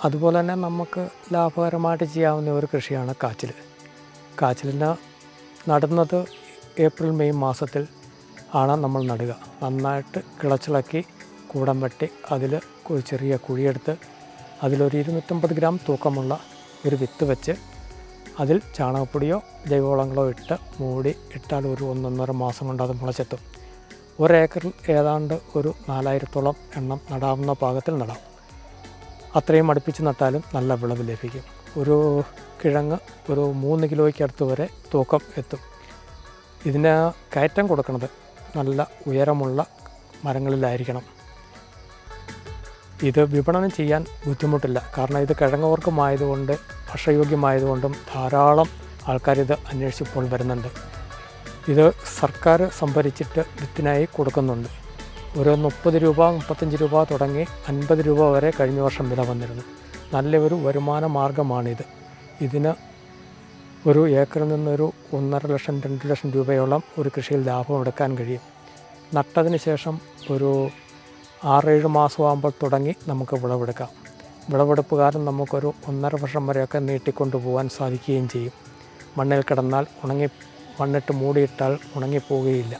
അതുപോലെ തന്നെ നമുക്ക് ലാഭകരമായിട്ട് ചെയ്യാവുന്ന ഒരു കൃഷിയാണ് കാച്ചിൽ. കാച്ചിലിന് നടുന്നത് ഏപ്രിൽ മെയ് മാസത്തിൽ ആണ് നമ്മൾ നടുക. നന്നായിട്ട് കിളച്ചിളക്കി കൂടം വെട്ടി അതിൽ ഒരു ചെറിയ കുഴിയെടുത്ത് അതിലൊരു 250 ഗ്രാം തൂക്കമുള്ള ഒരു വിത്ത് വെച്ച് അതിൽ ചാണകപ്പൊടിയോ ജൈവവളങ്ങളോ ഇട്ട് മൂടി ഇട്ടാൽ ഒരു 1.5 മാസം കൊണ്ട് അത് മുളച്ചെത്തും. ഒരേക്കറിൽ ഏതാണ്ട് ഒരു 4000-ഓളം എണ്ണം നടാവുന്ന പാകത്തിൽ നടാം. അത്രയും അടുപ്പിച്ച് നട്ടാലും നല്ല വിളവ് ലഭിക്കും. ഒരു കിഴങ്ങ് ഒരു 3 കിലോയ്ക്ക് അടുത്ത് വരെ തൂക്കം എത്തും. ഇതിന് കയറ്റം കൊടുക്കുന്നത് നല്ല ഉയരമുള്ള മരങ്ങളിലായിരിക്കണം. ഇത് വിപണനം ചെയ്യാൻ ബുദ്ധിമുട്ടില്ല. കാരണം ഇത് കിഴങ്ങുവർഗ്ഗമായതുകൊണ്ട് ഭക്ഷ്യയോഗ്യമായതുകൊണ്ടും ധാരാളം ആൾക്കാരിത് അന്വേഷിച്ചിപ്പോൾ വരുന്നുണ്ട്. ഇത് സർക്കാർ സംഭരിച്ചിട്ട് വിത്തിനായി കൊടുക്കുന്നുണ്ട്. ഒരു 30 രൂപ 35 രൂപ തുടങ്ങി 50 രൂപ വരെ കഴിഞ്ഞ വർഷം വില വന്നിരുന്നു. നല്ലൊരു വരുമാന മാർഗ്ഗമാണിത്. ഇതിന് ഒരു ഏക്കറിൽ നിന്നൊരു 1.5 ലക്ഷം 2 ലക്ഷം രൂപയോളം ഒരു കൃഷിയിൽ ലാഭം എടുക്കാൻ കഴിയും. നട്ടതിന് ശേഷം ഒരു 6-7 മാസമാകുമ്പോൾ തുടങ്ങി നമുക്ക് വിളവെടുക്കാം. വിളവെടുപ്പ് കാലം നമുക്കൊരു 1.5 വർഷം വരെയൊക്കെ നീട്ടിക്കൊണ്ടു പോകാൻ സാധിക്കുകയും ചെയ്യും. മണ്ണിൽ കിടന്നാൽ മണ്ണിട്ട് മൂടിയിട്ടാൽ ഉണങ്ങിപ്പോവുകയില്ല.